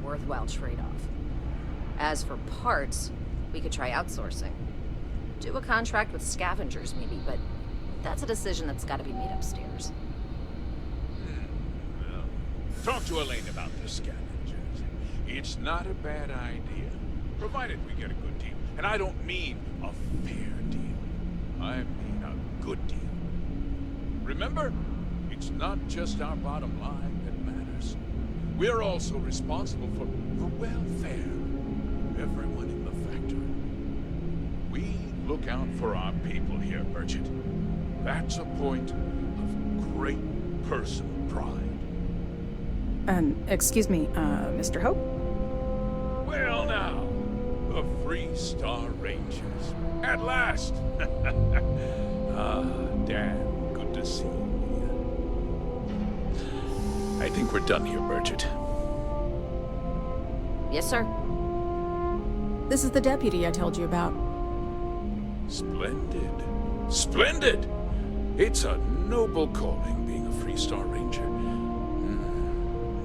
worthwhile trade-off. As for parts, we could try outsourcing. Do a contract with scavengers, maybe, but that's a decision that's gotta be made upstairs. Well, talk to Elaine about the scavengers. It's not a bad idea, provided we get a good deal. And I don't mean a fair deal. I mean a good deal. Remember, it's not just our bottom line that matters. We're also responsible for the welfare of everyone in the factory. We look out for our people here, Bridget. That's a point of great personal pride. Excuse me, Mr. Hope? Well now, the Freestar Rangers. At last! Dan, good to see you. I think we're done here, Bridget. Yes, sir. This is the deputy I told you about. Splendid. Splendid! It's a noble calling, being a Freestar Ranger.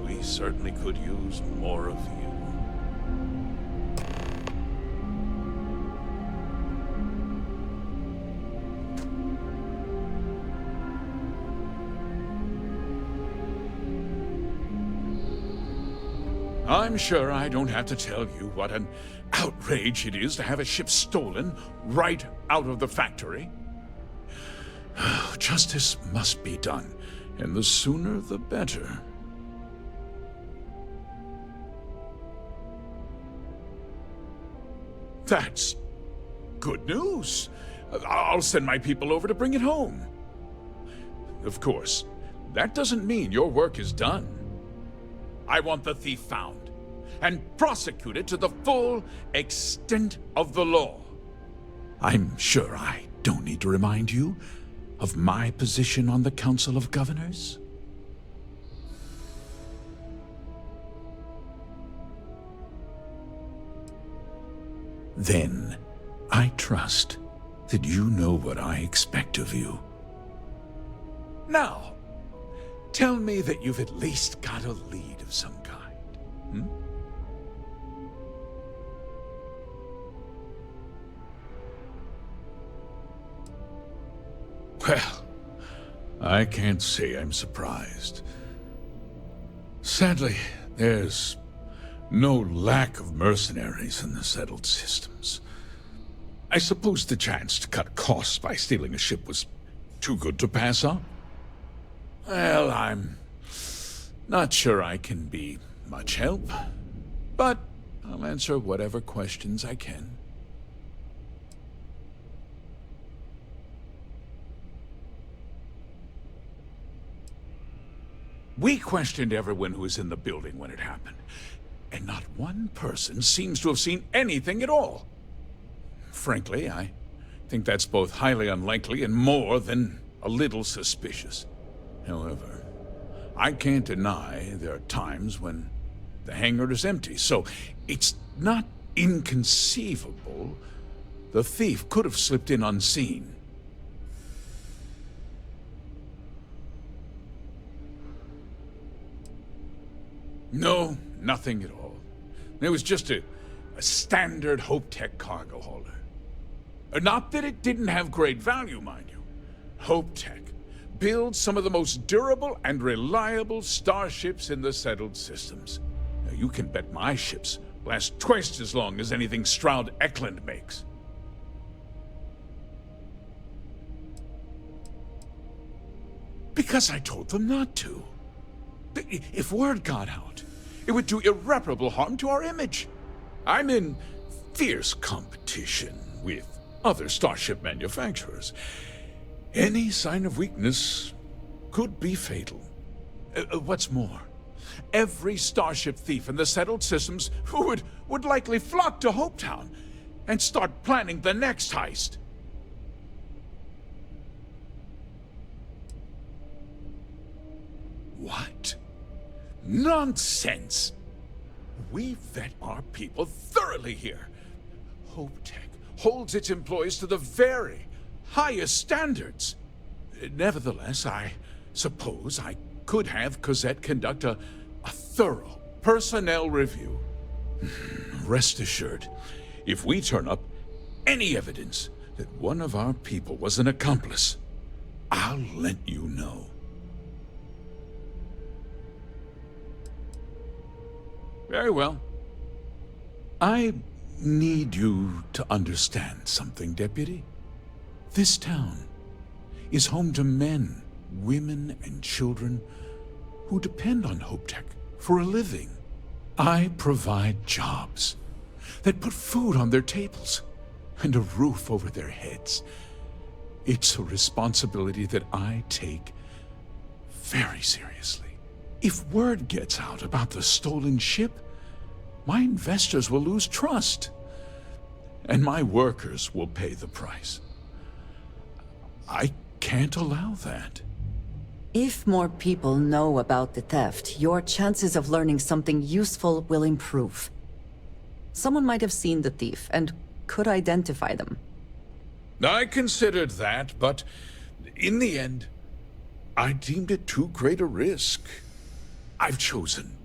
We certainly could use more of you. I'm sure I don't have to tell you what an outrage it is to have a ship stolen right out of the factory. Justice must be done, and the sooner the better. That's good news. I'll send my people over to bring it home. Of course, that doesn't mean your work is done. I want the thief found and prosecuted to the full extent of the law. I'm sure I don't need to remind you of my position on the Council of Governors. Then, I trust that you know what I expect of you. Now, tell me that you've at least got a lead of some kind, Well, I can't say I'm surprised. Sadly, there's no lack of mercenaries in the settled systems. I suppose the chance to cut costs by stealing a ship was too good to pass up. Well, I'm not sure I can be much help, but I'll answer whatever questions I can. We questioned everyone who was in the building when it happened, and not one person seems to have seen anything at all. Frankly, I think that's both highly unlikely and more than a little suspicious. However, I can't deny there are times when the hangar is empty, so it's not inconceivable the thief could have slipped in unseen. No, nothing at all. It was just a standard Hope Tech cargo hauler. Not that it didn't have great value, mind you. Hope Tech builds some of the most durable and reliable starships in the settled systems. Now, you can bet my ships last twice as long as anything Stroud Eklund makes. Because I told them not to. If word got out, it would do irreparable harm to our image. I'm in fierce competition with other starship manufacturers. Any sign of weakness could be fatal. What's more, every starship thief in the settled systems would likely flock to Hopetown and start planning the next heist. What? Nonsense! We vet our people thoroughly here. Hope Tech holds its employees to the very highest standards. Nevertheless, I suppose I could have Cosette conduct a thorough Personnel review. Rest assured, if we turn up any evidence that one of our people was an accomplice, I'll let you know. Very well. I need you to understand something, Deputy. This town is home to men, women, and children who depend on HopeTech for a living. I provide jobs that put food on their tables and a roof over their heads. It's a responsibility that I take very seriously. If word gets out about the stolen ship, my investors will lose trust, and my workers will pay the price. I can't allow that. If more people know about the theft, your chances of learning something useful will improve. Someone might have seen the thief and could identify them. I considered that, but in the end, I deemed it too great a risk. I've chosen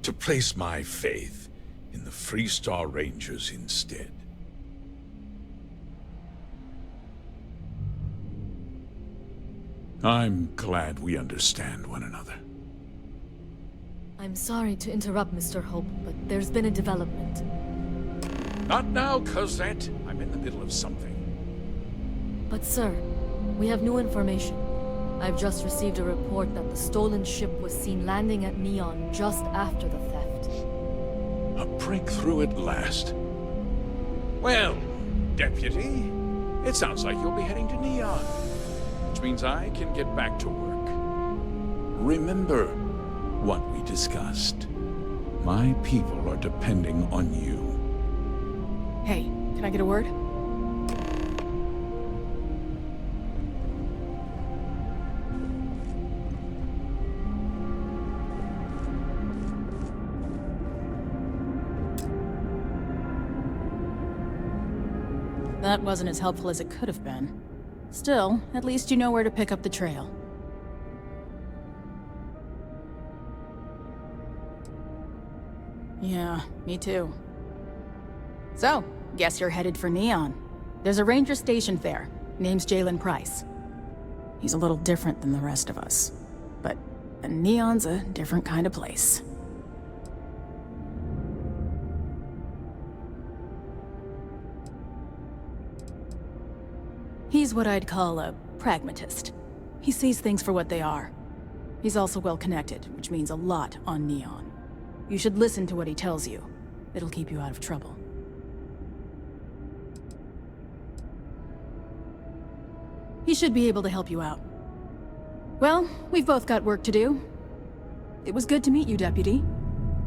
to place my faith in the Freestar Rangers instead. I'm glad we understand one another. I'm sorry to interrupt, Mr. Hope, but there's been a development. Not now, Cosette. I'm in the middle of something. But sir, we have new information. I've just received a report that the stolen ship was seen landing at Neon just after the theft. A breakthrough at last. Well, Deputy, it sounds like you'll be heading to Neon, which means I can get back to work. Remember what we discussed. My people are depending on you. Hey, can I get a word? That wasn't as helpful as it could have been. Still, at least you know where to pick up the trail. Yeah, me too. So, guess you're headed for Neon. There's a ranger stationed there. Name's Jalen Price. He's a little different than the rest of us. But Neon's a different kind of place. He's what I'd call a pragmatist. He sees things for what they are. He's also well-connected, which means a lot on Neon. You should listen to what he tells you. It'll keep you out of trouble. He should be able to help you out. Well, we've both got work to do. It was good to meet you, Deputy.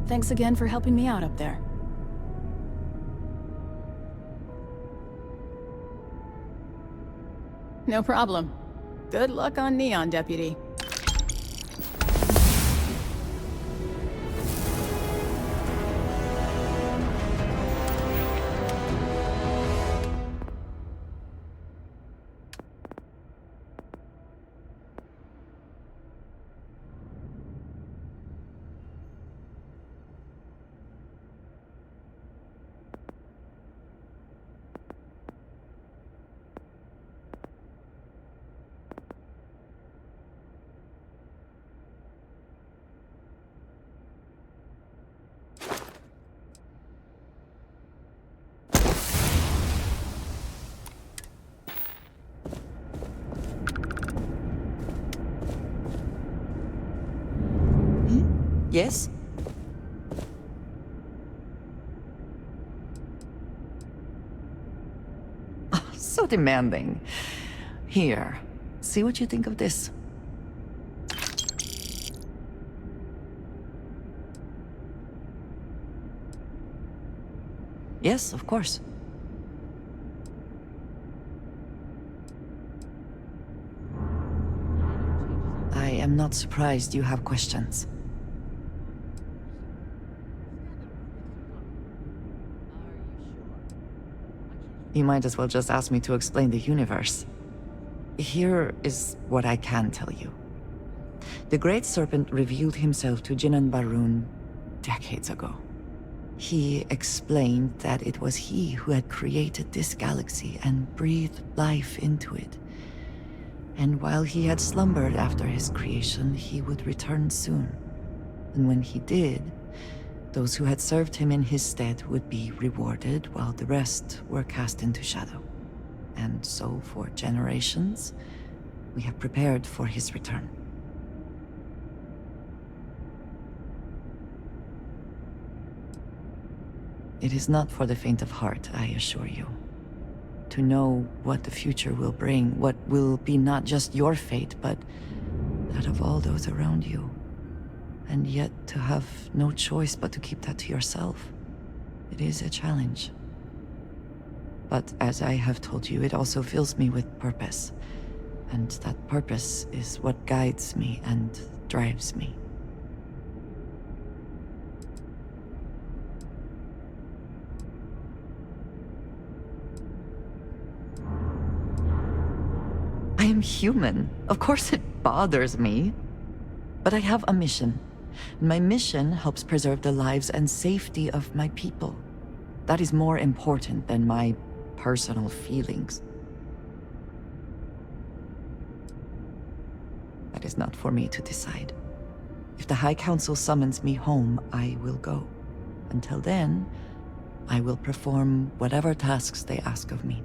Thanks again for helping me out up there. No problem. Good luck on Neon, Deputy. Yes? Oh, so demanding. Here, see what you think of this. Yes, of course. I am not surprised you have questions. You might as well just ask me to explain the universe. Here is what I can tell you. The Great Serpent revealed himself to Jinan Barun decades ago. He explained that it was he who had created this galaxy and breathed life into it. And while he had slumbered after his creation, he would return soon. And when he did, those who had served him in his stead would be rewarded, while the rest were cast into shadow. And so, for generations, we have prepared for his return. It is not for the faint of heart, I assure you. To know what the future will bring, what will be not just your fate, but that of all those around you. And yet to have no choice but to keep that to yourself. It is a challenge. But as I have told you, it also fills me with purpose. And that purpose is what guides me and drives me. I am human. Of course it bothers me. But I have a mission. My mission helps preserve the lives and safety of my people. That is more important than my personal feelings. That is not for me to decide. If the High Council summons me home, I will go. Until then, I will perform whatever tasks they ask of me.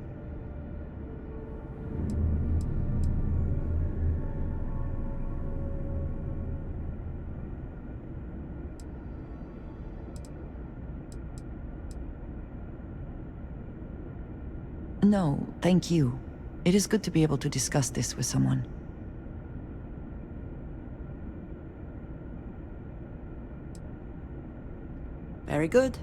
No, thank you. It is good to be able to discuss this with someone. Very good.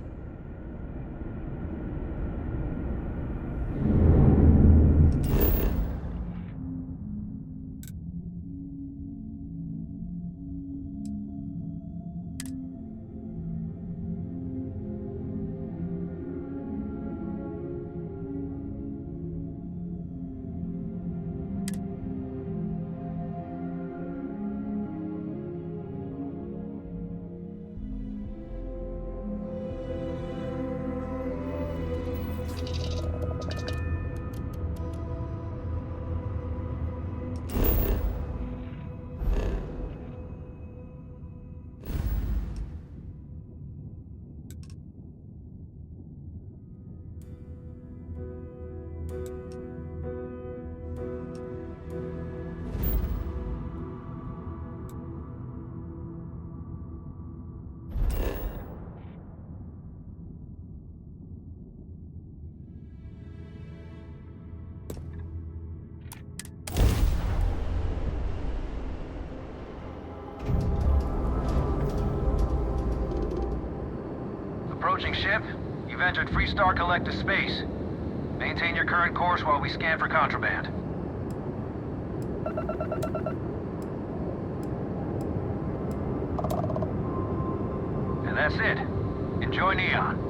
Approaching ship. You've entered Freestar Collective space. Maintain your current course while we scan for contraband. And that's it. Enjoy Neon.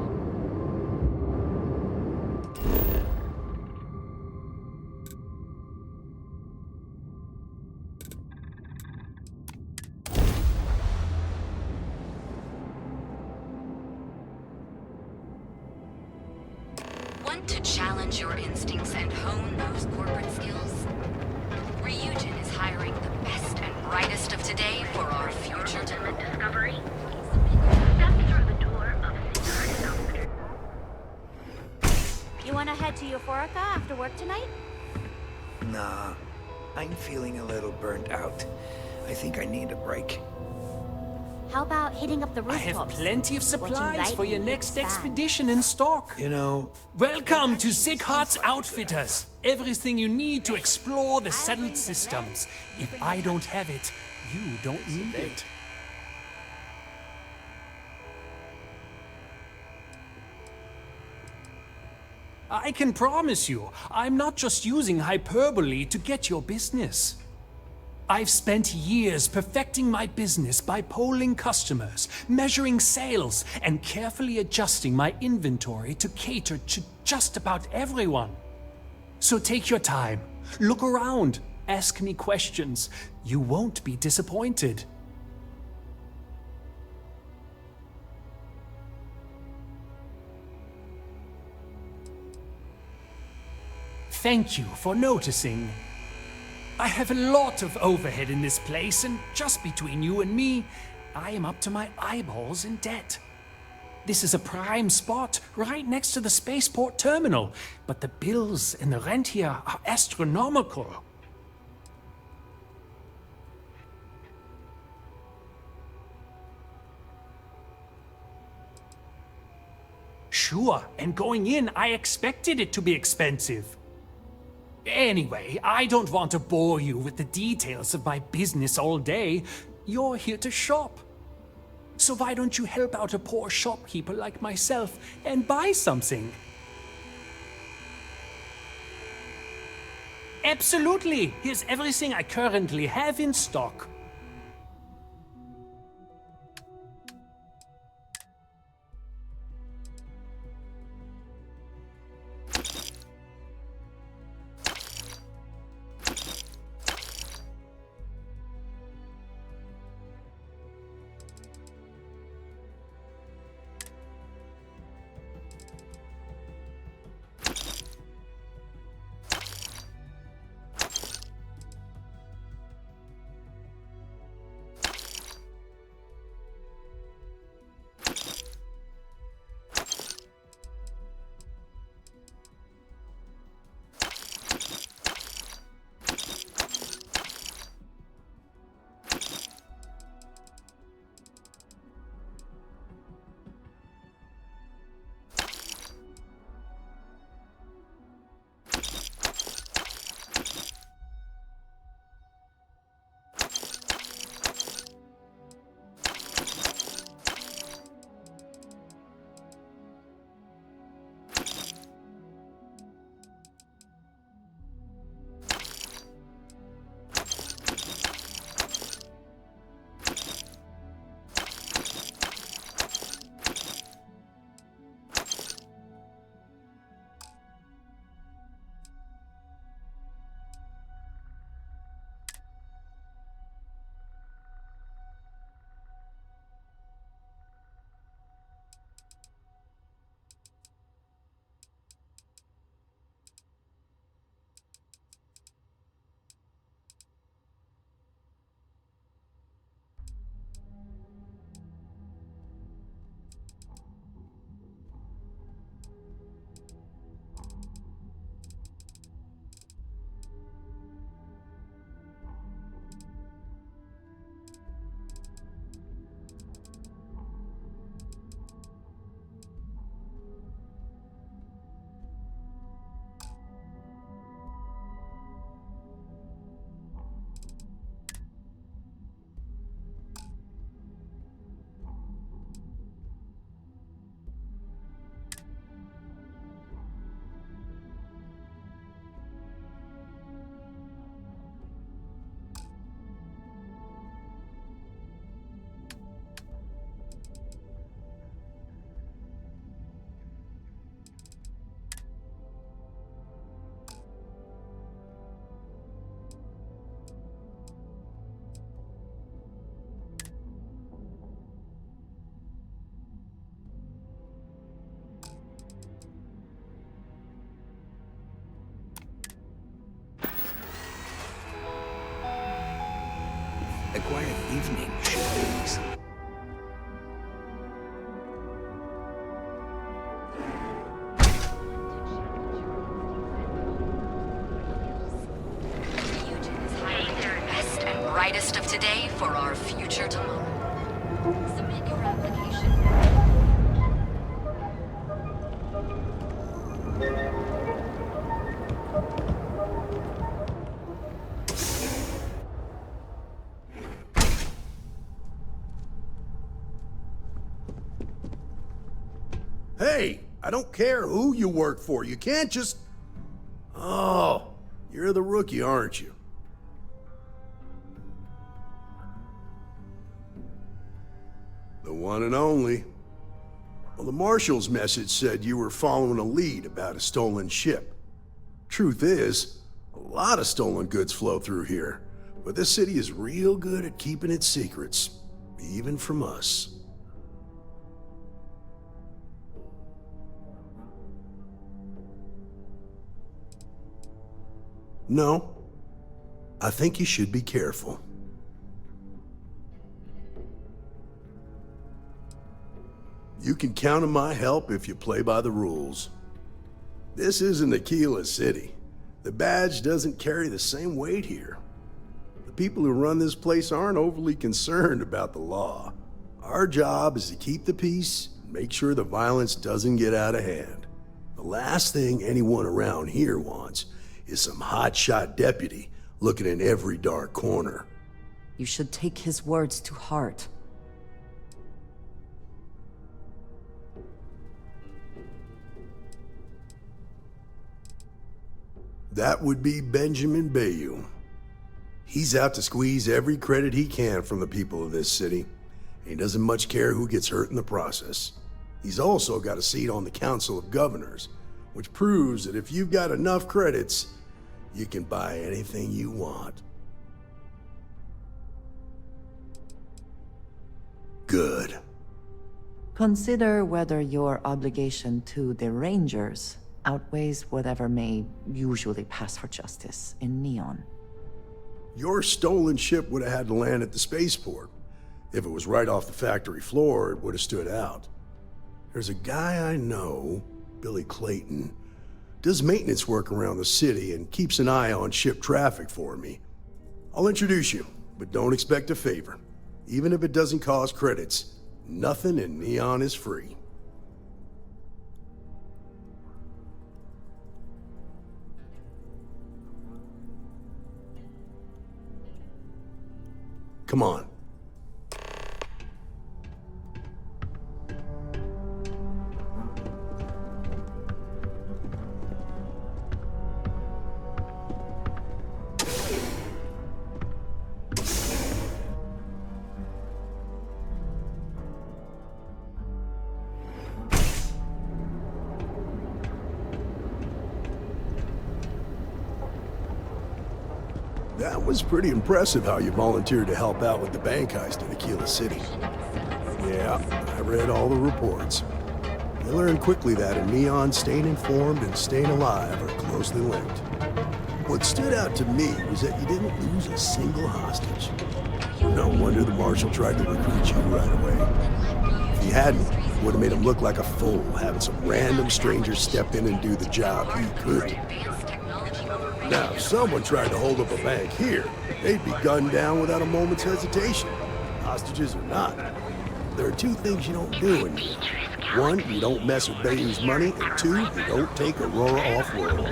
Want to challenge your instincts and hone those corporate skills? Ryujin is hiring the best and brightest of today for our future Discovery. Step through the door of Freestar. You wanna head to Euphorica after work tonight? Nah, I'm feeling a little burnt out. I think I need a break. How about hitting up the I rooftops? have plenty of Watching supplies for your lightning next expand. expedition in stock. You know, Welcome to Sick Heart's Outfitters. Everything you need to explore the settled systems. If I don't have it, you don't need it. I can promise you, I'm not just using hyperbole to get your business. I've spent years perfecting my business by polling customers, measuring sales, and carefully adjusting my inventory to cater to just about everyone. So take your time, look around, ask me questions. You won't be disappointed. thank you for noticing. I have a lot of overhead in this place, and just between you and me, I am up to my eyeballs in debt. This is a prime spot right next to the spaceport terminal, but the bills and the rent here are astronomical. Sure, and going in, I expected it to be expensive. Anyway, I don't want to bore you with the details of my business all day. You're here to shop. So why don't you help out a poor shopkeeper like myself and buy something? Absolutely! Here's everything I currently have in stock. A quiet evening, please. Ryujin is hiring the best and brightest of today for our future tomorrow. Submit your application. Hey, I don't care who you work for. You can't just... Oh, you're the rookie, aren't you? The one and only. Well, the Marshal's message said you were following a lead about a stolen ship. Truth is, a lot of stolen goods flow through here, but this city is real good at keeping its secrets, even from us. No. I think you should be careful. You can count on my help if you play by the rules. This isn't Aquila City. The badge doesn't carry the same weight here. The people who run this place aren't overly concerned about the law. Our job is to keep the peace and make sure the violence doesn't get out of hand. The last thing anyone around here wants is some hotshot deputy looking in every dark corner. You should take his words to heart. That would be Benjamin Bayou. He's out to squeeze every credit he can from the people of this city. He doesn't much care who gets hurt in the process. He's also got a seat on the Council of Governors, which proves that if you've got enough credits, you can buy anything you want. Good. Consider whether your obligation to the Rangers outweighs whatever may usually pass for justice in Neon. Your stolen ship would have had to land at the spaceport. If it was right off the factory floor, it would have stood out. There's a guy I know, Billy Clayton, does maintenance work around the city and keeps an eye on ship traffic for me. I'll introduce you, but don't expect a favor. Even if it doesn't cost credits, nothing in Neon is free. Come on. That was pretty impressive how you volunteered to help out with the bank heist in Aquila City. Yeah, I read all the reports. I learned quickly that in Neon, staying informed and staying alive are closely linked. What stood out to me was that you didn't lose a single hostage. No wonder the Marshal tried to recruit you right away. If he hadn't, it would have made him look like a fool, having some random stranger step in and do the job he could. Now, if someone tried to hold up a bank here, they'd be gunned down without a moment's hesitation. Hostages or not. There are two things you don't do in here. One, you don't mess with Bayou's money, and two, you don't take Aurora off-world.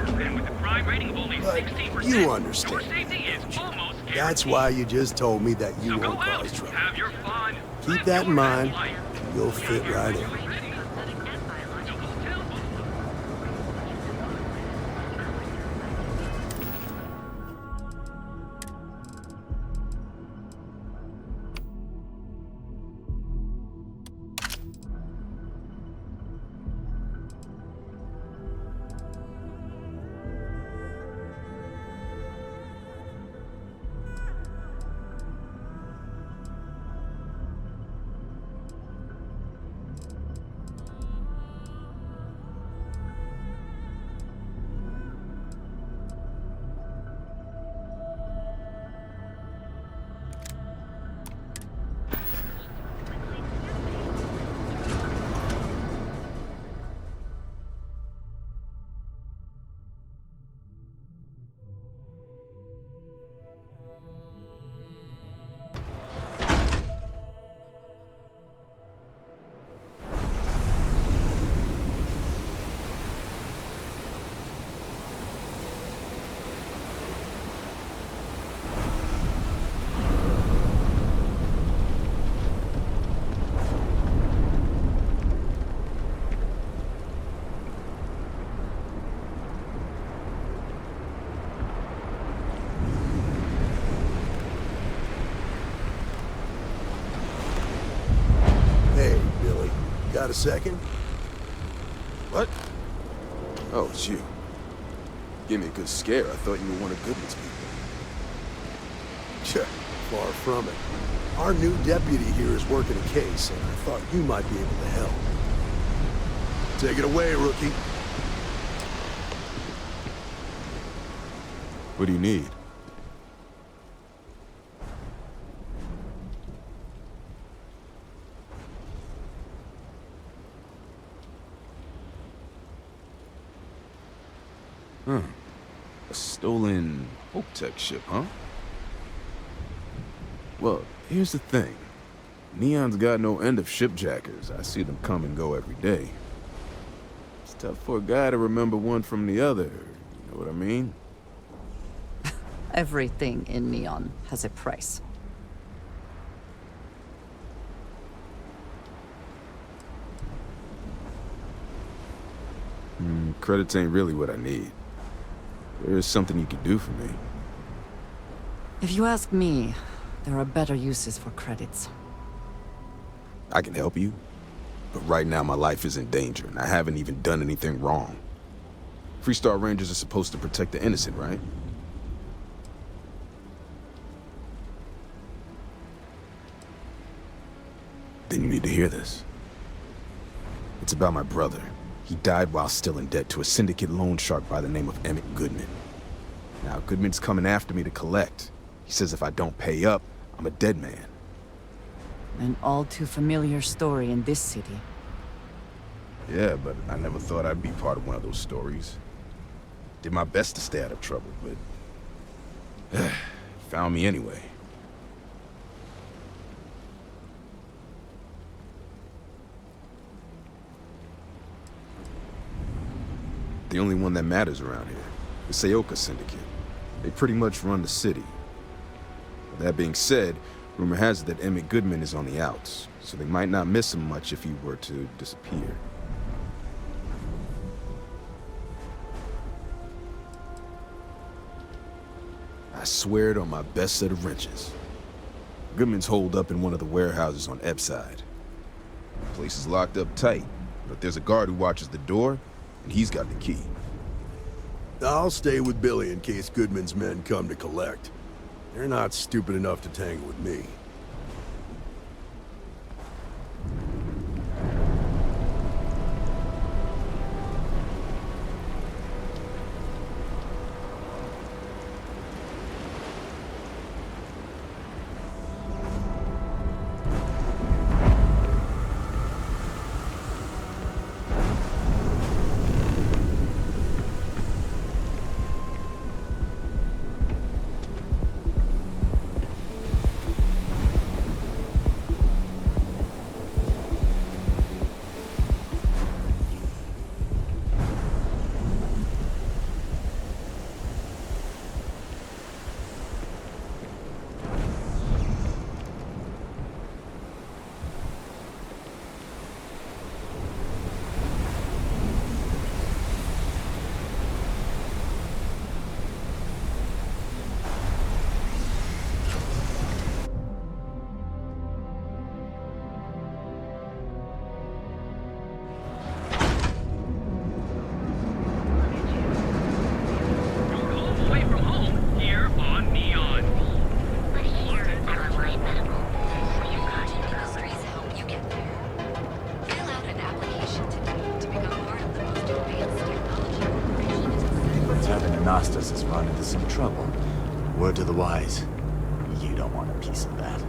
But you understand. That's why you just told me that you won't cause trouble. Keep that in mind, and you'll fit right in. Got a second? What? Oh, it's you. Gave me a good scare. I thought you were one of Goodman's people. Far from it. Our new deputy here is working a case, and I thought you might be able to help. Take it away, rookie. What do you need? Huh. A stolen Hope Tech ship, huh? Well, here's the thing. Neon's got no end of shipjackers. I see them come and go every day. It's tough for a guy to remember one from the other. You know what I mean? Everything in Neon has a price. Credits ain't really what I need. There is something you can do for me. If you ask me, there are better uses for credits. I can help you, but right now my life is in danger, and I haven't even done anything wrong. Freestar Rangers are supposed to protect the innocent, right? Then you need to hear this. It's about my brother. He died while still in debt to a syndicate loan shark by the name of Emmett Goodman. Now, Goodman's coming after me to collect. He says if I don't pay up, I'm a dead man. An all too familiar story in this city. Yeah, but I never thought I'd be part of one of those stories. Did my best to stay out of trouble, but... found me anyway. The only one that matters around here, the Seoka Syndicate. They pretty much run the city. That being said, rumor has it that Emmett Goodman is on the outs, so they might not miss him much if he were to disappear. I swear it on my best set of wrenches. Goodman's holed up in one of the warehouses on Epside. The place is locked up tight, but there's a guard who watches the door, and he's got the key. I'll stay with Billy in case Goodman's men come to collect. They're not stupid enough to tangle with me. Has run into some trouble. Word to the wise, you don't want a piece of that.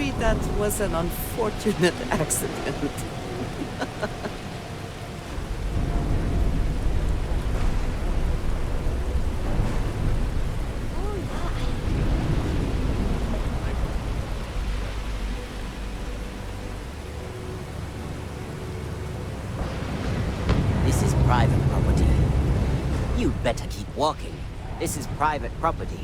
agree that was an unfortunate accident. This is private property. You'd better keep walking. This is private property.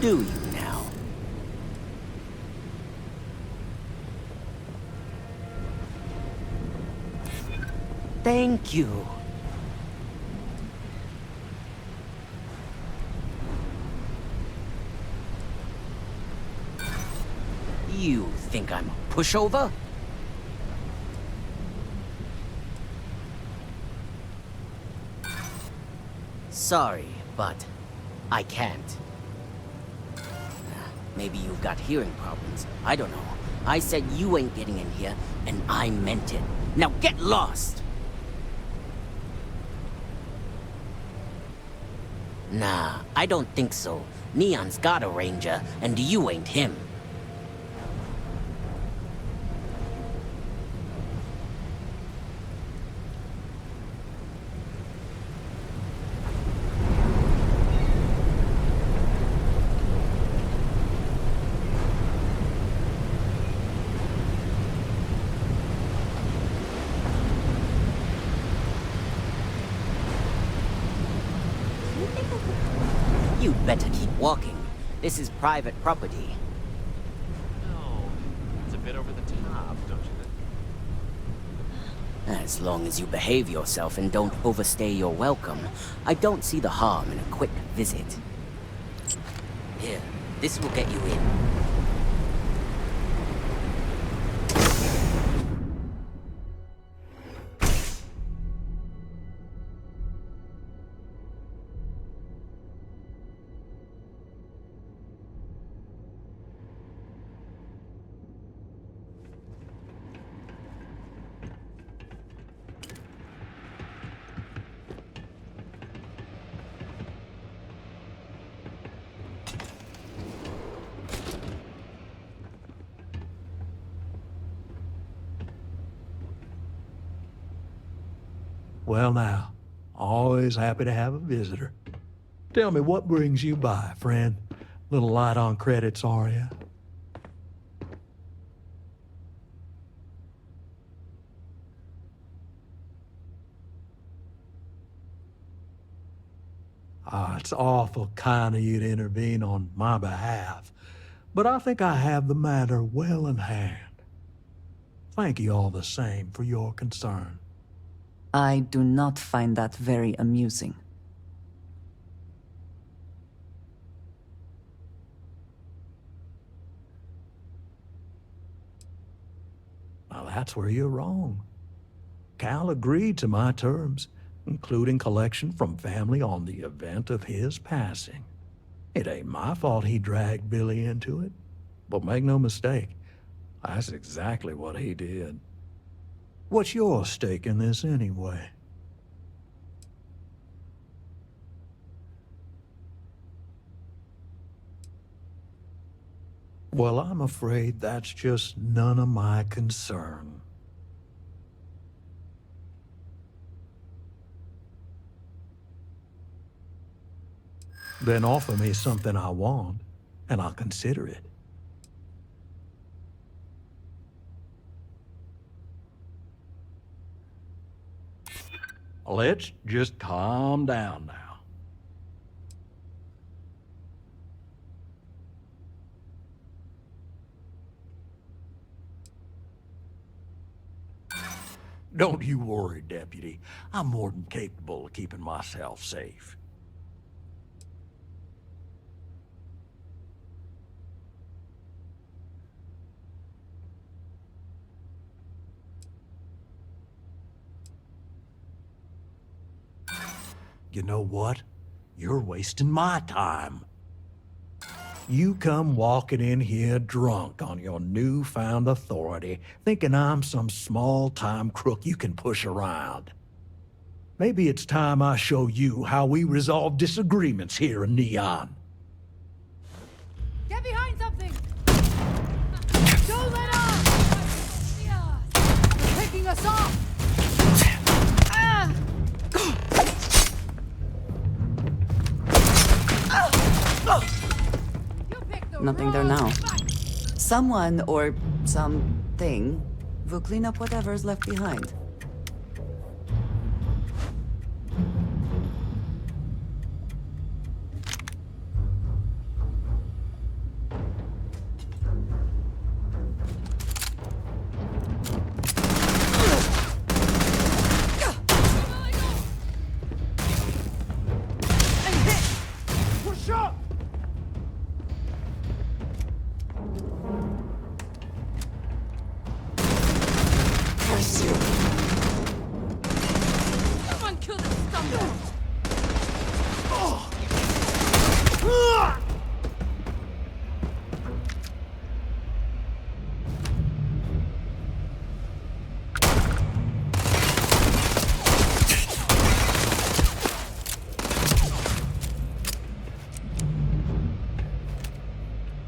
Do you now? Thank you. You think I'm a pushover? Sorry, but I can't. Maybe you've got hearing problems. I don't know. I said you ain't getting in here, and I meant it. Now get lost! Nah, I don't think so. Neon's got a ranger, and you ain't him. You'd better keep walking. This is private property. No, it's a bit over the top, don't you think? As long as you behave yourself and don't overstay your welcome, I don't see the harm in a quick visit. Here, this will get you in. Well now, always happy to have a visitor. Tell me, what brings you by, friend? Little light on credits, are you? Ah, it's awful kind of you to intervene on my behalf, but I think I have the matter well in hand. Thank you all the same for your concern. I do not find that very amusing. Well, that's where you're wrong. Cal agreed to my terms, including collection from family on the event of his passing. It ain't my fault he dragged Billy into it, but make no mistake, that's exactly what he did. What's your stake in this anyway? Well, I'm afraid that's just none of my concern. Then offer me something I want, and I'll consider it. Let's just calm down now. Don't you worry, Deputy. I'm more than capable of keeping myself safe. You know what? You're wasting my time. You come walking in here drunk on your newfound authority, thinking I'm some small-time crook you can push around. Maybe it's time I show you how we resolve disagreements here in Neon. Get behind something! Don't let up! They're taking us off! Nothing there now. Someone or something will clean up whatever's left behind. Push up! Someone kill this scumbag!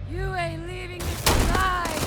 You ain't leaving this alive!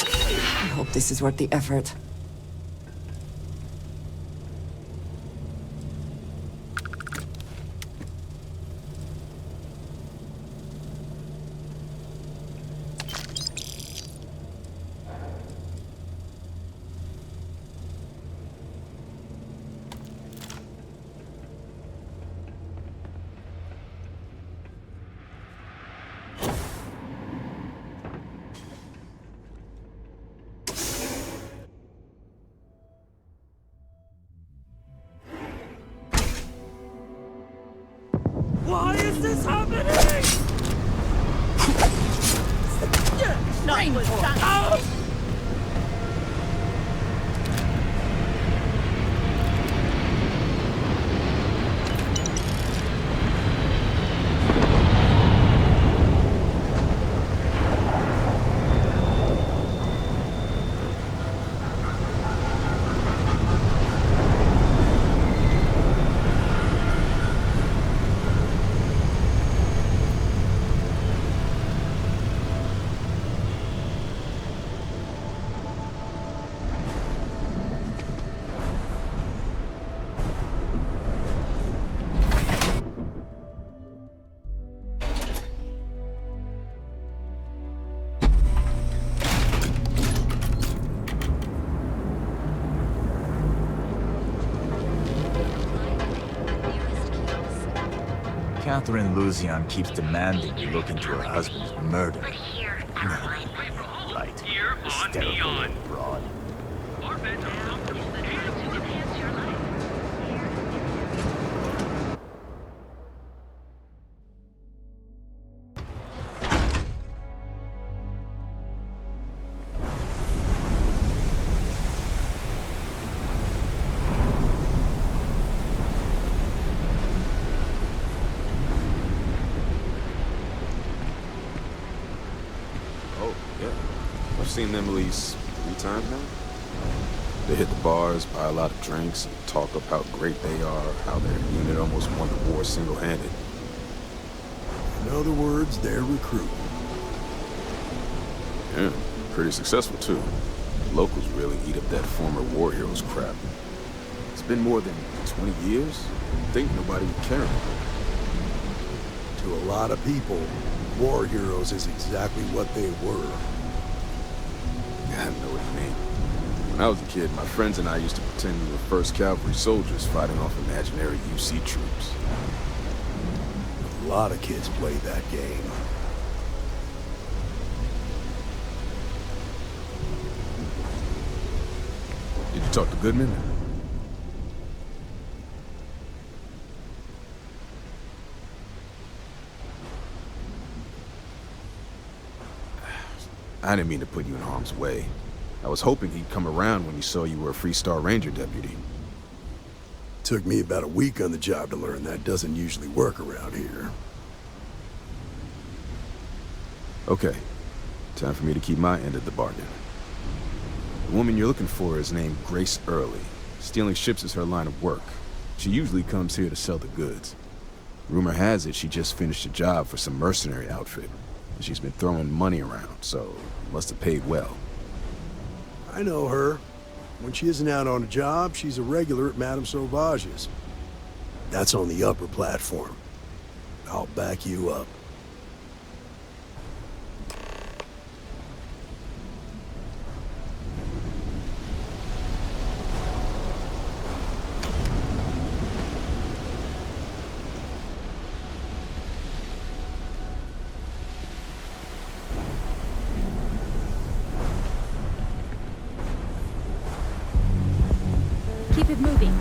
I hope this is worth the effort. Why is this happening? Nothing was done. Catherine Luzion keeps demanding you look into her husband's murder. No, right. hysterical broad. Our beds are comfortable and to enhance your life. Oh, yeah. I've seen them at least 3 times now. They hit the bars, buy a lot of drinks, and talk up how great they are, how their unit almost won the war single-handed. In other words, they're recruiting. Yeah, pretty successful too. Locals really eat up that former war heroes crap. It's been more than 20 years. I think nobody would care. To a lot of people, war heroes is exactly what they were. Yeah, I know what you mean. When I was a kid, my friends and I used to pretend we were 1st Cavalry soldiers fighting off imaginary UC troops. A lot of kids play that game. Did you talk to Goodman? I didn't mean to put you in harm's way. I was hoping he'd come around when he saw you were a Freestar Ranger deputy. Took me about a week on the job to learn that doesn't usually work around here. Okay, time for me to keep my end of the bargain. The woman you're looking for is named Grace Early. Stealing ships is her line of work. She usually comes here to sell the goods. Rumor has it she just finished a job for some mercenary outfit. She's been throwing money around, so must have paid well. I know her. When she isn't out on a job, she's a regular at Madame Sauvage's. That's on the upper platform. I'll back you up. Keep it moving.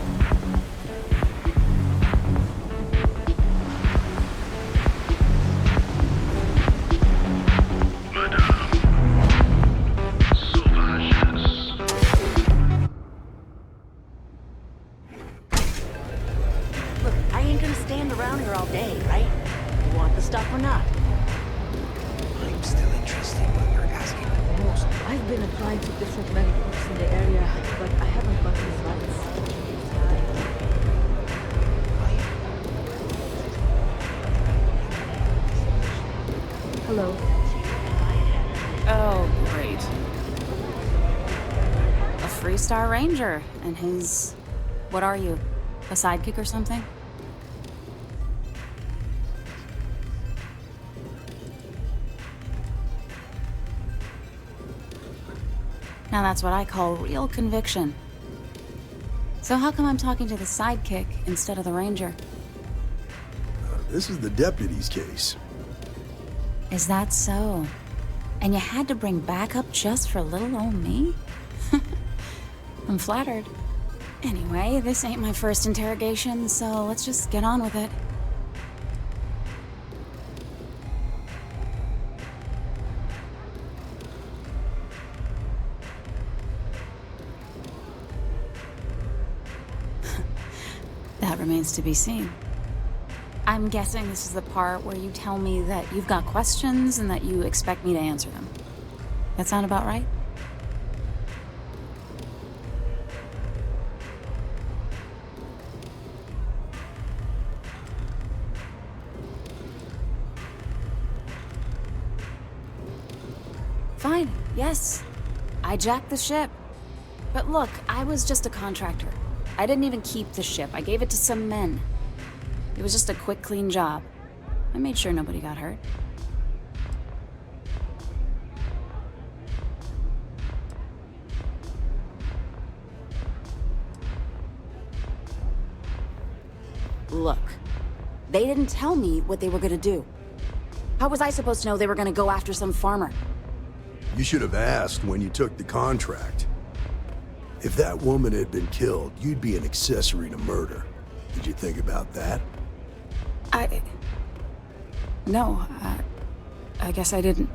Look, I ain't gonna stand around here all day, right? You want the stuff or not? I'm still interested in what you're asking. I've been applying to different medicals in the area, but I haven't gotten the rights. Hello. Oh, great. A Freestar Ranger, and his... What are you? A sidekick or something? Now that's what I call real conviction. So how come I'm talking to the sidekick instead of the ranger? This is the deputy's case. Is that so? And you had to bring backup just for little old me? I'm flattered. Anyway, this ain't my first interrogation, so let's just get on with it. That remains to be seen. I'm guessing this is the part where you tell me that you've got questions and that you expect me to answer them. That sound about right? Fine, yes. I jacked the ship. But look, I was just a contractor. I didn't even keep the ship. I gave it to some men. It was just a quick, clean job. I made sure nobody got hurt. Look, they didn't tell me what they were gonna do. How was I supposed to know they were gonna go after some farmer? You should have asked when you took the contract. If that woman had been killed, you'd be an accessory to murder. Did you think about that? No, I guess I didn't.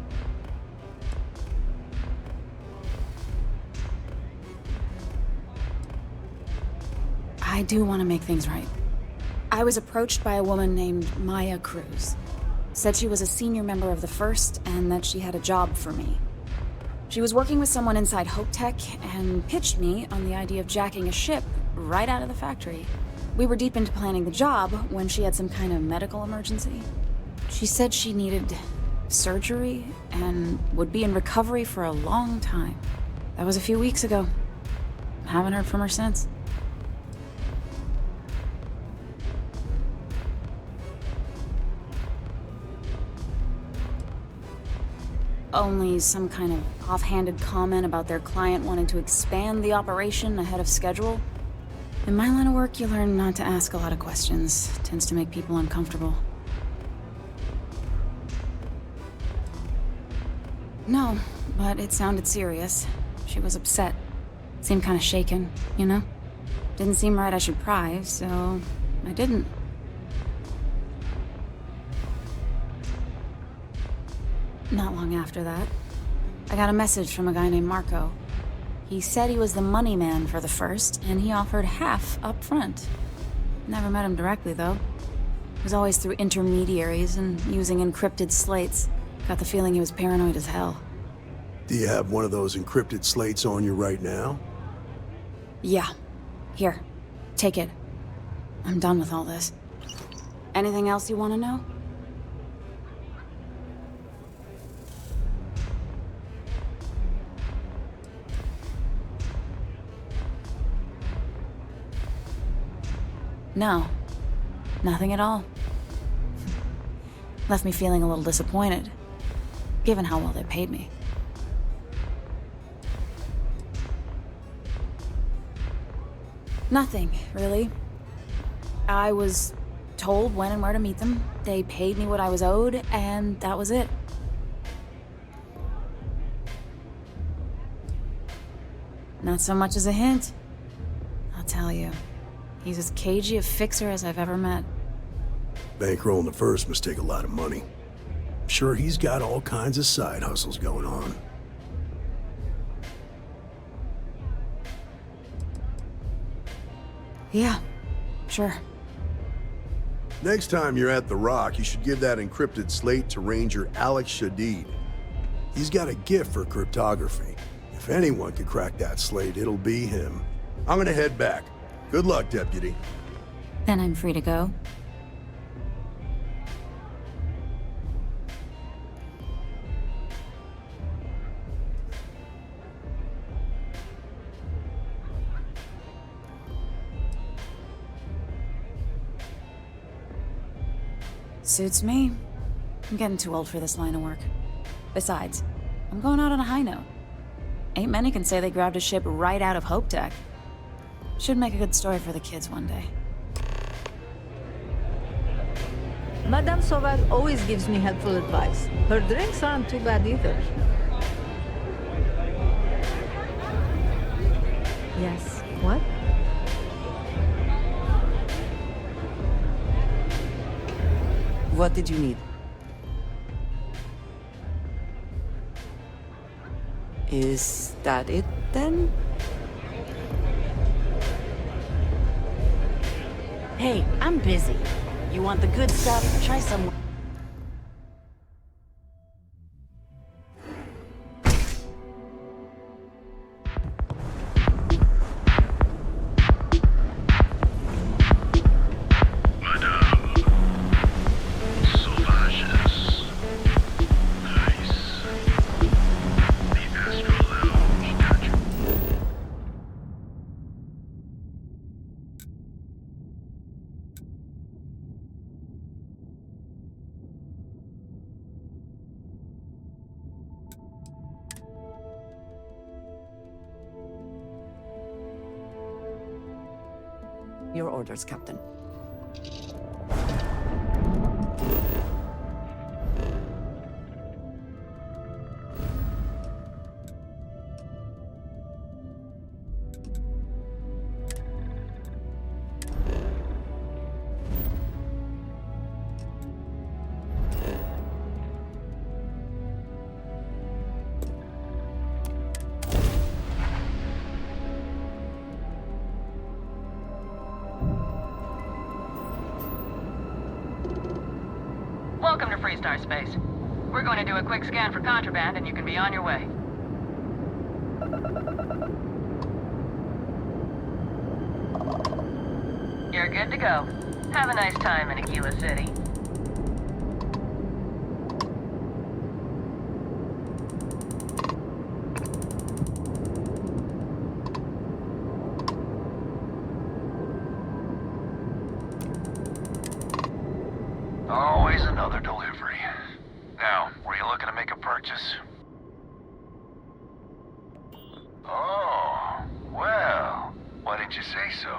I do want to make things right. I was approached by a woman named Maya Cruz. Said she was a senior member of the First and that she had a job for me. She was working with someone inside Hope Tech and pitched me on the idea of jacking a ship right out of the factory. We were deep into planning the job when she had some kind of medical emergency. She said she needed surgery and would be in recovery for a long time. That was a few weeks ago. Haven't heard from her since. Only some kind of offhanded comment about their client wanting to expand the operation ahead of schedule. In my line of work, you learn not to ask a lot of questions. Tends to make people uncomfortable. No, but it sounded serious. She was upset. Seemed kind of shaken, you know? Didn't seem right I should pry, so I didn't. Not long after that, I got a message from a guy named Marco. He said he was the money man for the First, and he offered half up front. Never met him directly, though. It was always through intermediaries and using encrypted slates. Got the feeling he was paranoid as hell. Do you have one of those encrypted slates on you right now? Yeah. Here. Take it. I'm done with all this. Anything else you want to know? No. Nothing at all. Left me feeling a little disappointed, given how well they paid me. Nothing, really. I was told when and where to meet them. They paid me what I was owed, and that was it. Not so much as a hint. I'll tell you. He's as cagey a fixer as I've ever met. Bankrolling the First must take a lot of money. I'm sure he's got all kinds of side hustles going on. Yeah, sure. Next time you're at the Rock, you should give that encrypted slate to Ranger Alex Shadid. He's got a gift for cryptography. If anyone could crack that slate, it'll be him. I'm gonna head back. Good luck, Deputy. Then I'm free to go. Suits me. I'm getting too old for this line of work. Besides, I'm going out on a high note. Ain't many can say they grabbed a ship right out of Hope Tech. Should make a good story for the kids one day. Madame Sauvage always gives me helpful advice. Her drinks aren't too bad either. Yes. What? What did you need? Is that it, then? Hey, I'm busy. You want the good stuff? Try some... Your orders, Captain. Freestar space. We're going to do a quick scan for contraband and you can be on your way. You're good to go. Have a nice time in Aquila City. Always another delivery. Now, were you looking to make a purchase? Oh, well, why didn't you say so?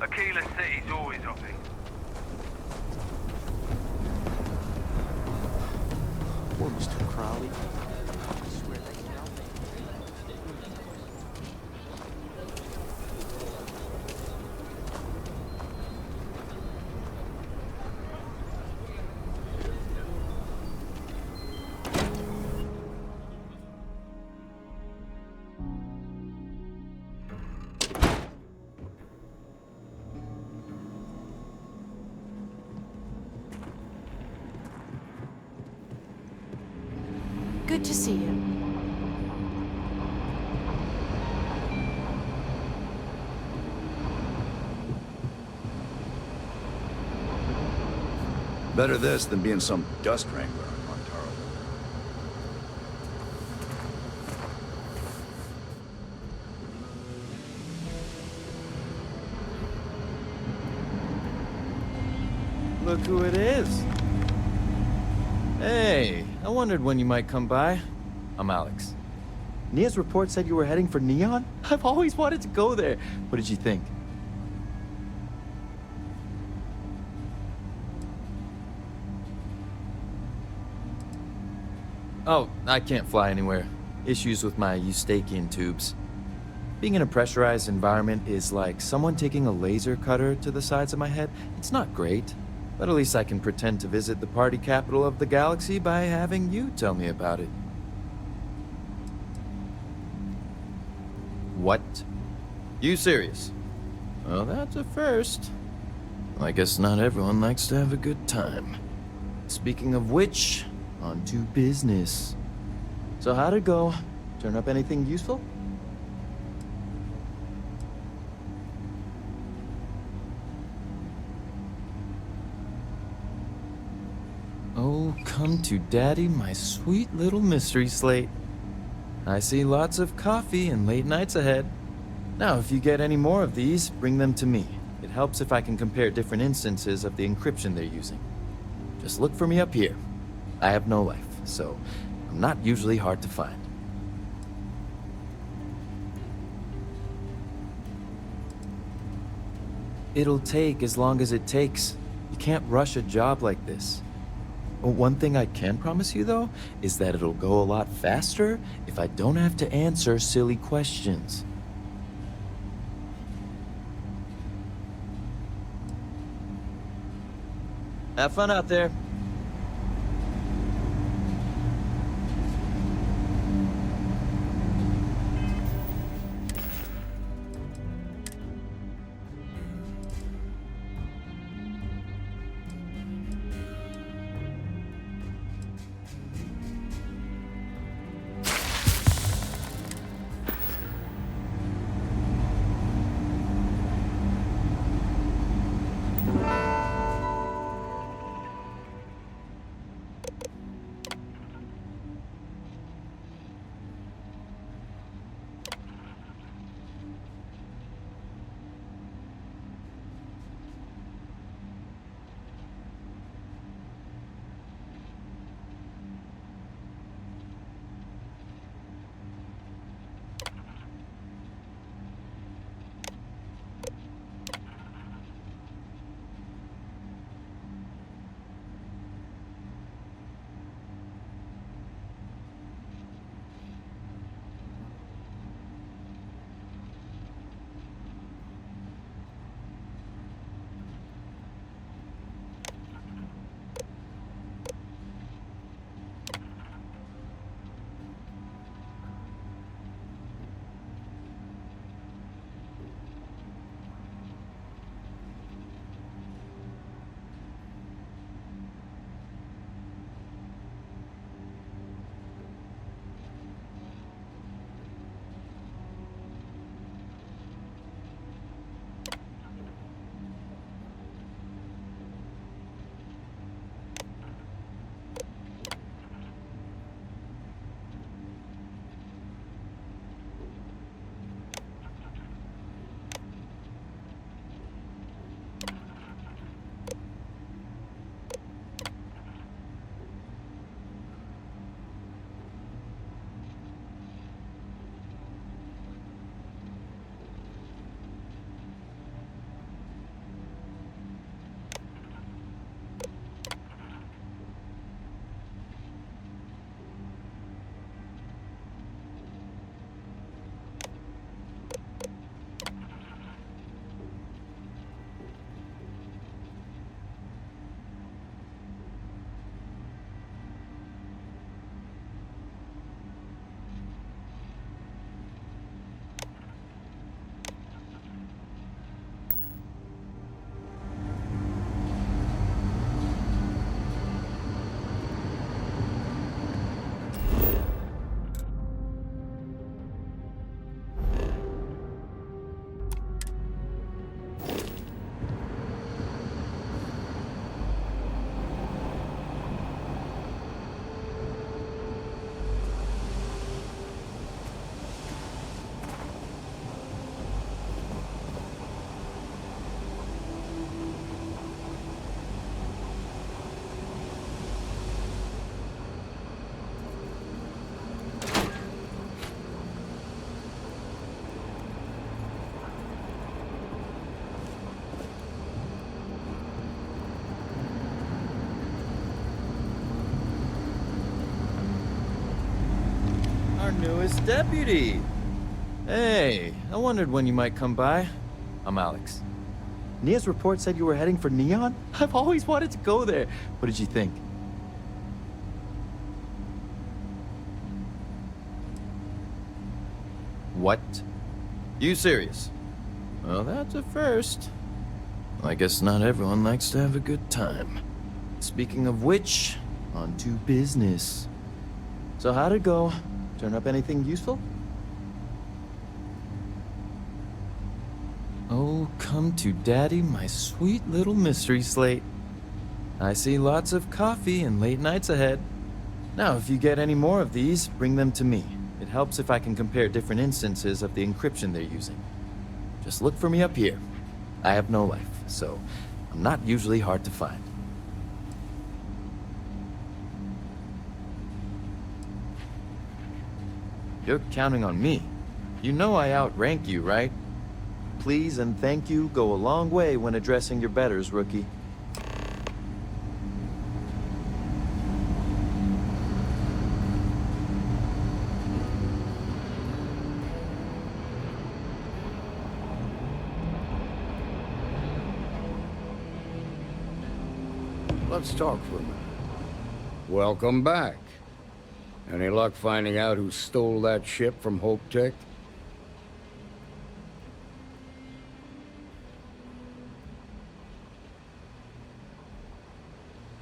Aquila City's always hopping. Poor Mr. Crowley. Good to see you. Better this than being some dust wrangler on Montaro. Look who it is. Hey, I wondered when you might come by. I'm Alex. Nia's report said you were heading for Neon? I've always wanted to go there. What did you think? Oh, I can't fly anywhere. Issues with my Eustachian tubes. Being in a pressurized environment is like someone taking a laser cutter to the sides of my head. It's not great, but at least I can pretend to visit the party capital of the galaxy by having you tell me about it. What? You serious? Well, that's a first. I guess not everyone likes to have a good time. Speaking of which, on to business. So how'd it go? Turn up anything useful? Oh, come to daddy, my sweet little mystery slate. I see lots of coffee and late nights ahead. Now, if you get any more of these, bring them to me. It helps if I can compare different instances of the encryption they're using. Just look for me up here. I have no life, so I'm not usually hard to find. It'll take as long as it takes. You can't rush a job like this. One thing I can promise you, though, is that it'll go a lot faster if I don't have to answer silly questions. Have fun out there. Newest deputy. Hey, I wondered when you might come by. I'm Alex. Nia's report said you were heading for Neon? I've always wanted to go there. What did you think? What? You serious? Well, that's a first. I guess not everyone likes to have a good time. Speaking of which, on to business. So how'd it go? Turn up anything useful? Oh, come to daddy, my sweet little mystery slate. I see lots of coffee and late nights ahead. Now, if you get any more of these, bring them to me. It helps if I can compare different instances of the encryption they're using. Just look for me up here. I have no life, so I'm not usually hard to find. You're counting on me. You know I outrank you, right? Please and thank you go a long way when addressing your betters, rookie. let's talk for a minute. Welcome back. Any luck finding out who stole that ship from Hope Tech?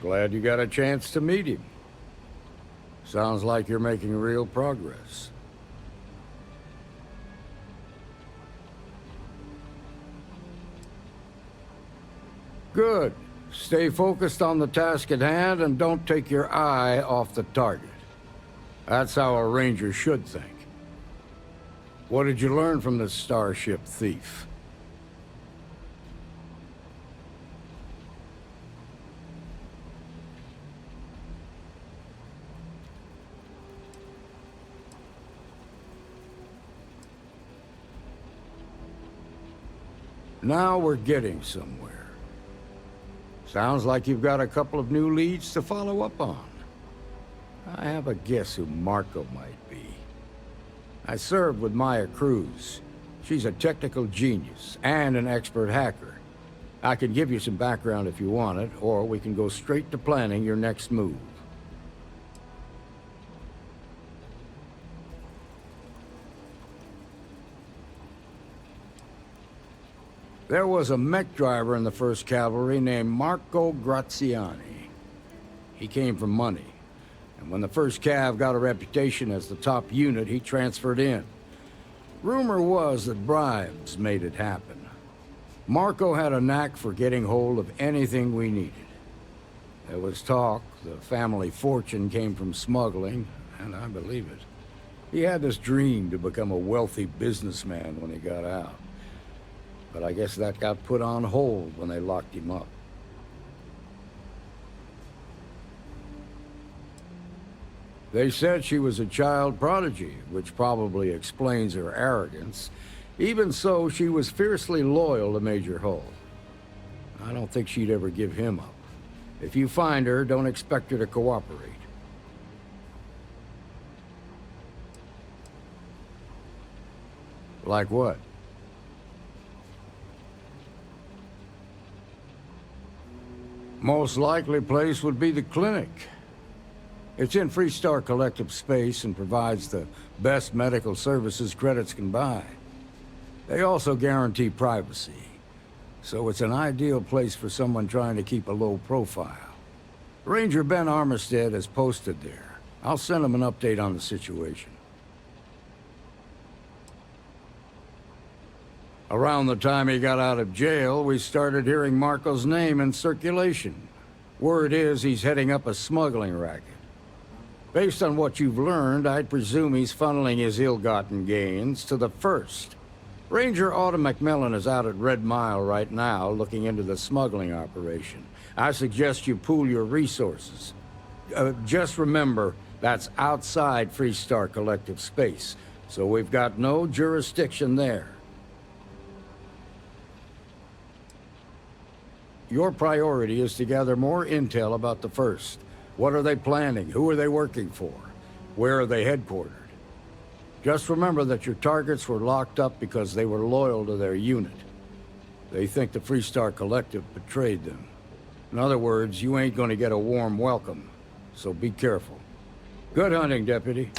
Glad you got a chance to meet him. Sounds like you're making real progress. Good. Stay focused on the task at hand and don't take your eye off the target. That's how a Ranger should think. What did you learn from this starship thief? Now we're getting somewhere. Sounds like you've got a couple of new leads to follow up on. I have a guess who Marco might be. I served with Maya Cruz. She's a technical genius and an expert hacker. I can give you some background if you want it, or we can go straight to planning your next move. There was a mech driver in the 1st Cavalry named Marco Graziani. He came from money, and when the 1st Cav got a reputation as the top unit, he transferred in. Rumor was that bribes made it happen. Marco had a knack for getting hold of anything we needed. There was talk the family fortune came from smuggling, and I believe it. He had this dream to become a wealthy businessman when he got out. But I guess that got put on hold when they locked him up. They said she was a child prodigy, which probably explains her arrogance. Even so, she was fiercely loyal to Major Hull. I don't think she'd ever give him up. If you find her, don't expect her to cooperate. Like what? Most likely place would be the clinic. It's in Freestar Collective space and provides the best medical services credits can buy. They also guarantee privacy, so it's an ideal place for someone trying to keep a low profile. Ranger Ben Armistead is posted there. I'll send him an update on the situation. Around the time he got out of jail, we started hearing Marco's name in circulation. Word is he's heading up a smuggling racket. Based on what you've learned, I'd presume he's funneling his ill-gotten gains to the 1st. Ranger Autumn McMillan is out at Red Mile right now, looking into the smuggling operation. I suggest you pool your resources. Just remember, that's outside Freestar Collective space, so we've got no jurisdiction there. Your priority is to gather more intel about the 1st. What are they planning? Who are they working for? Where are they headquartered? Just remember that your targets were locked up because they were loyal to their unit. They think the Freestar Collective betrayed them. In other words, you ain't gonna get a warm welcome, so be careful. Good hunting, Deputy.